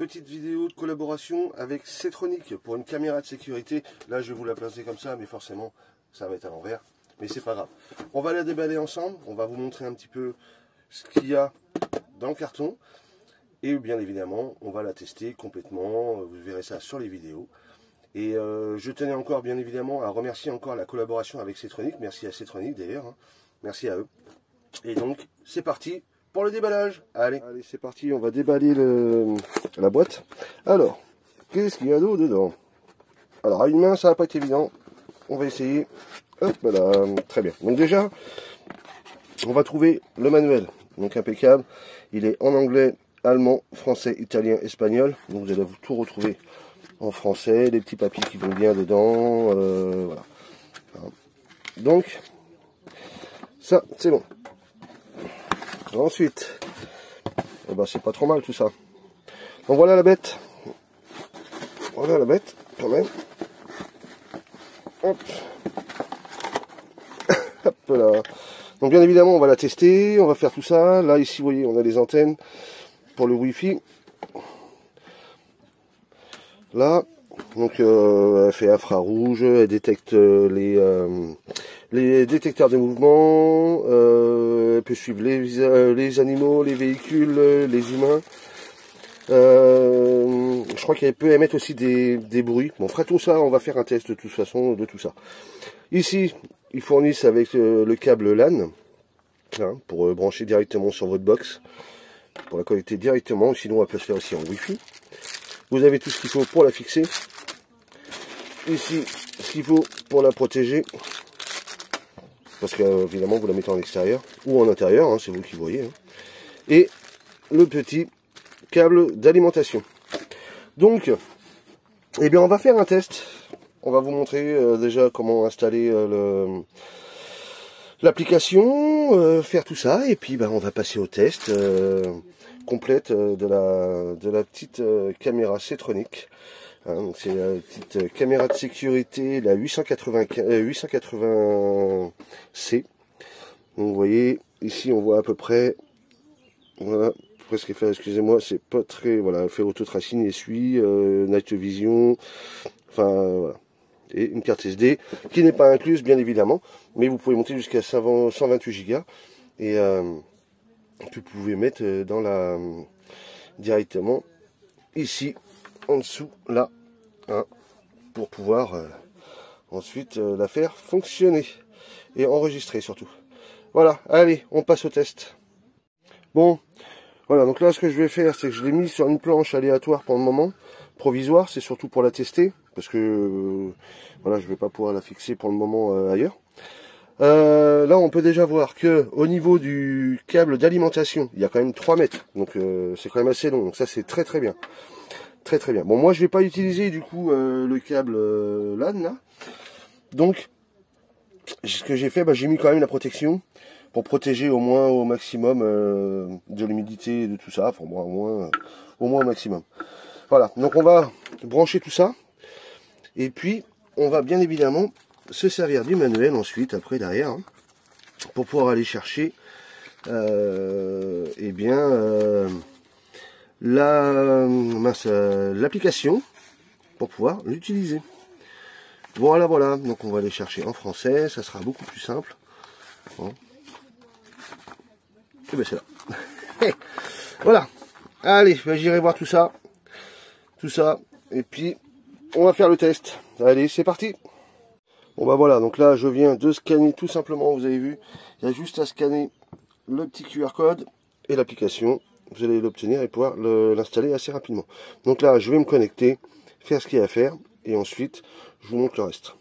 petite vidéo de collaboration avec Setronic pour une caméra de sécurité. Là, je vais vous la placer comme ça, mais forcément, ça va être à l'envers. Mais c'est pas grave. On va la déballer ensemble. On va vous montrer un petit peu ce qu'il y a dans le carton. Et bien évidemment, on va la tester complètement. Vous verrez ça sur les vidéos. Et je tenais encore, bien évidemment, à remercier encore la collaboration avec Setronic. Merci à Setronic d'ailleurs. Hein. Merci à eux. Et donc, c'est parti pour le déballage. Allez, c'est parti, on va déballer la boîte. Alors, qu'est-ce qu'il y a d'autre dedans? Alors, à une main, ça va pas être évident. On va essayer. Hop, voilà, très bien. Donc déjà, on va trouver le manuel. Donc impeccable. Il est en anglais, allemand, français, italien, espagnol. Donc vous allez tout retrouver en français. Les petits papiers qui vont bien dedans. Voilà. Donc, ça, c'est bon. Ensuite, eh ben, c'est pas trop mal tout ça. Donc voilà la bête. Voilà la bête, quand même. Hop. Hop là. Donc bien évidemment, on va la tester, on va faire tout ça. Là, ici, vous voyez, on a les antennes pour le Wi-Fi. Là, donc elle fait infrarouge, elle détecte les détecteurs de mouvement, elle peut suivre les animaux, les véhicules, les humains. Je crois qu'elle peut émettre aussi des bruits. Bon, on fera tout ça, on va faire un test de toute façon de tout ça. Ici, ils fournissent avec le câble LAN, hein, pour brancher directement sur votre box, pour la connecter directement, sinon elle peut se faire aussi en Wi-Fi. Vous avez tout ce qu'il faut pour la fixer. Ici, ce qu'il faut pour la protéger. Parce que, évidemment, vous la mettez en extérieur ou en intérieur, hein, c'est vous qui voyez. Hein. Et le petit câble d'alimentation. Donc, eh bien, on va faire un test. On va vous montrer déjà comment installer l'application, faire tout ça. Et puis, on va passer au test complète de la petite caméra Setronic. Hein, c'est la petite caméra de sécurité, la 880C. Donc vous voyez, ici on voit à peu près, voilà, presque fait, excusez-moi, c'est pas très, voilà, elle fait auto-tracing, essuie, night vision, enfin voilà. Et une carte SD qui n'est pas incluse bien évidemment, mais vous pouvez monter jusqu'à 128 Go et que vous pouvez mettre dans directement ici en dessous là, hein, pour pouvoir ensuite la faire fonctionner et enregistrer surtout. Voilà, allez, on passe au test. Bon, voilà, donc là ce que je vais faire, c'est que je l'ai mis sur une planche aléatoire pour le moment, provisoire, c'est surtout pour la tester, parce que voilà, je vais pas pouvoir la fixer pour le moment ailleurs. Là on peut déjà voir que au niveau du câble d'alimentation, il y a quand même 3 mètres, donc c'est quand même assez long, donc ça c'est très très bien. Très très bien. Bon, moi je vais pas utiliser du coup le câble LAN là. Donc ce que j'ai fait, j'ai mis quand même la protection pour protéger au moins au maximum de l'humidité et de tout ça. Enfin bon, au moins au maximum. Voilà, donc on va brancher tout ça. Et puis on va bien évidemment se servir du manuel ensuite, après derrière, hein, pour pouvoir aller chercher l'application pour pouvoir l'utiliser. Voilà, donc on va aller chercher en français, ça sera beaucoup plus simple. Bon. Et bien c'est là. Voilà, allez, j'irai voir tout ça, et puis on va faire le test. Allez, c'est parti. Bon voilà, donc là je viens de scanner tout simplement, vous avez vu, il y a juste à scanner le petit QR code et l'application. Vous allez l'obtenir et pouvoir l'installer assez rapidement. Donc là, je vais me connecter, faire ce qu'il y a à faire, et ensuite, je vous montre le reste.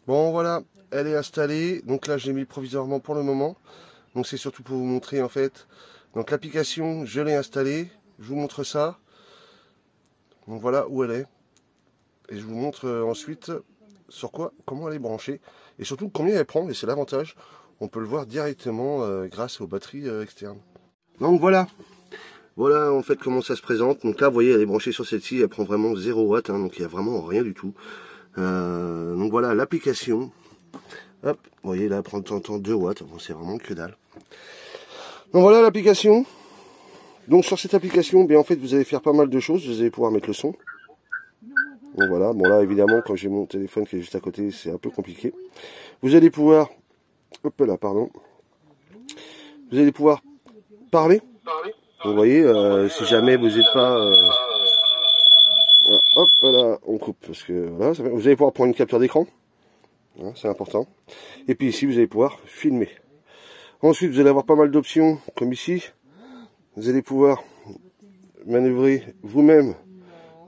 Bon, voilà, elle est installée. Donc là, je l'ai mis provisoirement pour le moment. Donc c'est surtout pour vous montrer, en fait. Donc l'application, je l'ai installée. Je vous montre ça. Donc voilà où elle est. Et je vous montre ensuite sur comment elle est branchée. Et surtout, combien elle prend, et c'est l'avantage. On peut le voir directement grâce aux batteries externes. Donc voilà en fait comment ça se présente. Donc là vous voyez elle est branchée sur celle-ci, elle prend vraiment 0 watts, hein, donc il n'y a vraiment rien du tout. Donc voilà l'application. Hop, vous voyez, là, elle prend de temps en temps 2 watts. Bon, c'est vraiment que dalle. Donc voilà l'application. Donc voilà l'application. Vous voyez, là, elle prend de temps en temps 2 watts. Bon, c'est vraiment que dalle. Vous voyez, là, elle prend de temps en temps 2 watts. Bon, c'est vraiment que dalle. Donc voilà l'application. Hop, vous voyez, là, elle prend de temps en temps 2 watts. Bon, c'est vraiment que dalle. Donc sur cette application, bien en fait vous allez faire pas mal de choses, vous allez pouvoir mettre le son. Donc voilà, bon là évidemment quand j'ai mon téléphone qui est juste à côté, c'est un peu compliqué. Vous allez pouvoir, hop là, pardon. Vous allez pouvoir parler. Donc, vous voyez, si jamais vous n'êtes pas... hop là, on coupe. Parce que voilà, vous allez pouvoir prendre une capture d'écran. Hein, c'est important. Et puis ici, vous allez pouvoir filmer. Ensuite, vous allez avoir pas mal d'options, comme ici. Vous allez pouvoir manœuvrer vous-même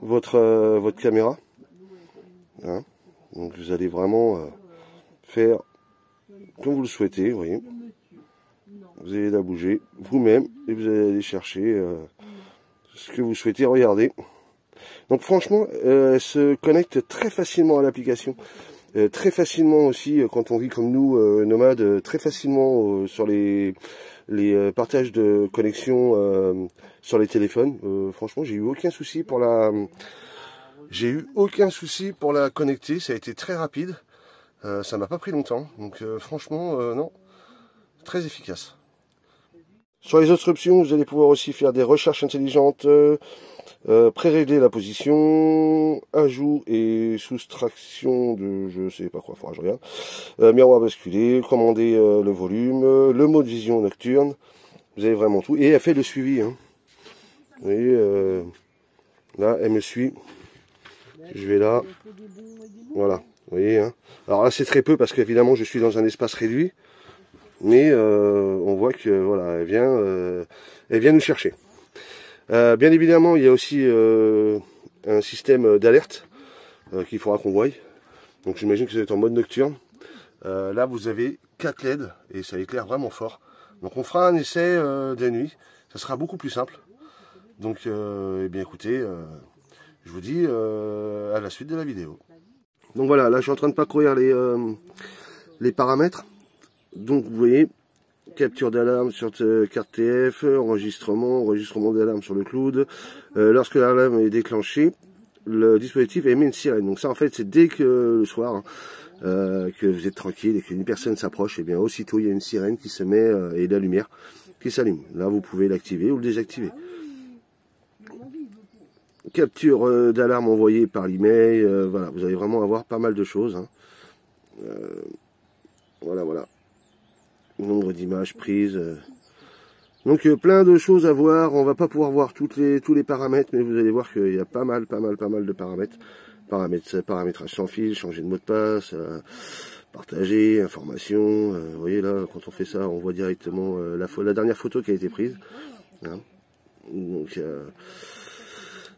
votre caméra. Hein, donc vous allez vraiment faire comme vous le souhaitez, vous voyez. Vous allez la bouger vous-même et vous allez aller chercher ce que vous souhaitez regarder. Donc franchement, elle se connecte très facilement à l'application. Très facilement aussi, quand on vit comme nous, nomades, très facilement sur les partages de connexion sur les téléphones. Franchement, j'ai eu aucun souci pour la... connecter, ça a été très rapide. Ça m'a pas pris longtemps, donc franchement, non, très efficace. Sur les autres options, vous allez pouvoir aussi faire des recherches intelligentes, pré-régler la position, ajout et soustraction de je sais pas quoi, faudra que je regarde, miroir basculé, commander le volume, le mode vision nocturne, vous avez vraiment tout, et elle fait le suivi. Hein. Vous voyez, là, elle me suit, je vais là, voilà, vous voyez. Hein. Alors là, c'est très peu parce qu'évidemment, je suis dans un espace réduit. Mais on voit que voilà, elle vient nous chercher. Bien évidemment, il y a aussi un système d'alerte qu'il faudra qu'on voie. Donc j'imagine que ça va être en mode nocturne. Là, vous avez 4 LED et ça éclaire vraiment fort. Donc on fera un essai de nuit. Ça sera beaucoup plus simple. Donc, eh bien écoutez, je vous dis à la suite de la vidéo. Donc voilà, là je suis en train de parcourir les paramètres. Donc vous voyez, capture d'alarme sur carte TF, enregistrement d'alarme sur le cloud. Lorsque l'alarme est déclenchée, le dispositif émet une sirène. Donc ça en fait c'est dès que le soir, hein, que vous êtes tranquille et qu'une personne s'approche, et bien aussitôt il y a une sirène qui se met et la lumière qui s'allume. Là vous pouvez l'activer ou le désactiver. Capture d'alarme envoyée par l'email, voilà, vous allez vraiment avoir pas mal de choses. Hein. Voilà. Nombre d'images prises. Donc plein de choses à voir. On va pas pouvoir voir tous les paramètres, mais vous allez voir qu'il y a pas mal de paramètres. Paramétrage sans fil, changer de mot de passe, partager, information. Vous voyez là, quand on fait ça, on voit directement la dernière photo qui a été prise. Hein. Donc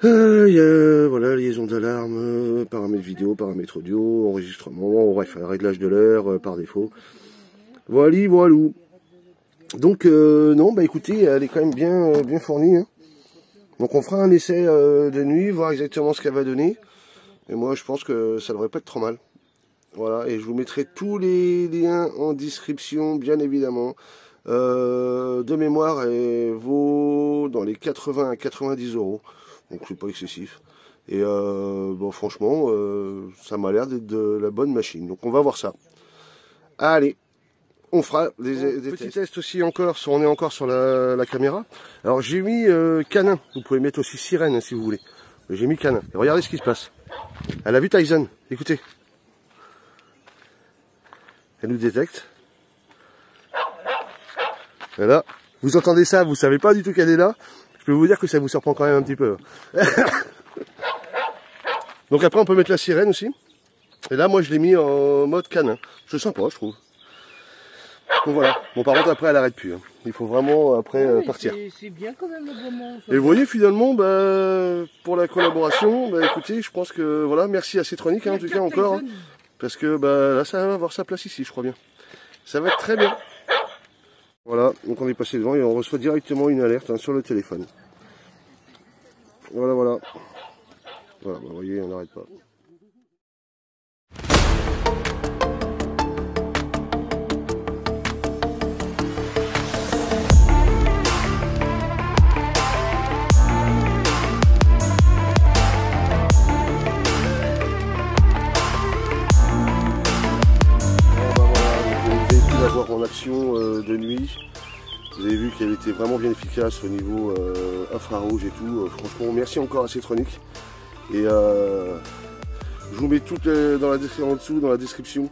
il y a voilà, liaison d'alarme, paramètres vidéo, paramètres audio, enregistrement, bref, réglage de l'heure par défaut. Voilà. Donc non, bah écoutez, elle est quand même bien fournie. Hein. Donc on fera un essai de nuit, voir exactement ce qu'elle va donner. Et moi je pense que ça devrait pas être trop mal. Voilà, et je vous mettrai tous les liens en description, bien évidemment. De mémoire, elle vaut dans les 80 à 90 €. Donc c'est pas excessif. Et bon franchement, ça m'a l'air d'être de la bonne machine. Donc on va voir ça. Allez. On fera des petits tests aussi encore, on est encore sur la caméra. Alors j'ai mis canin, vous pouvez mettre aussi sirène hein, si vous voulez. J'ai mis canin. Et regardez ce qui se passe. Elle a vu Tyson, écoutez. Elle nous détecte. Voilà. Vous entendez ça, vous savez pas du tout qu'elle est là. Je peux vous dire que ça vous surprend quand même un petit peu. Donc après on peut mettre la sirène aussi. Et là moi je l'ai mis en mode canin. C'est sympa je trouve. Donc voilà, bon par contre après elle arrête plus, hein. Il faut vraiment après partir. C'est bien quand même le moment. Et vous voyez finalement, bah, pour la collaboration, bah, écoutez, je pense que voilà, merci à Cetronic hein, en tout cas encore, hein, parce que bah, là ça va avoir sa place ici je crois bien. Ça va être très bien. Voilà, donc on est passé devant et on reçoit directement une alerte hein, sur le téléphone. Voilà. Voilà, bah, vous voyez, on n'arrête pas. En action de nuit Vous avez vu qu'elle était vraiment bien efficace au niveau infrarouge et tout. Franchement, merci encore à Setronic. Et je vous mets tout dans la description en dessous, dans la description.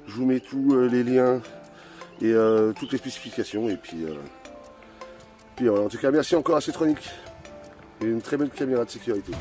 Je vous mets tous les liens et toutes les spécifications. Et puis voilà. En tout cas, merci encore à Setronic. Et une très belle caméra de sécurité.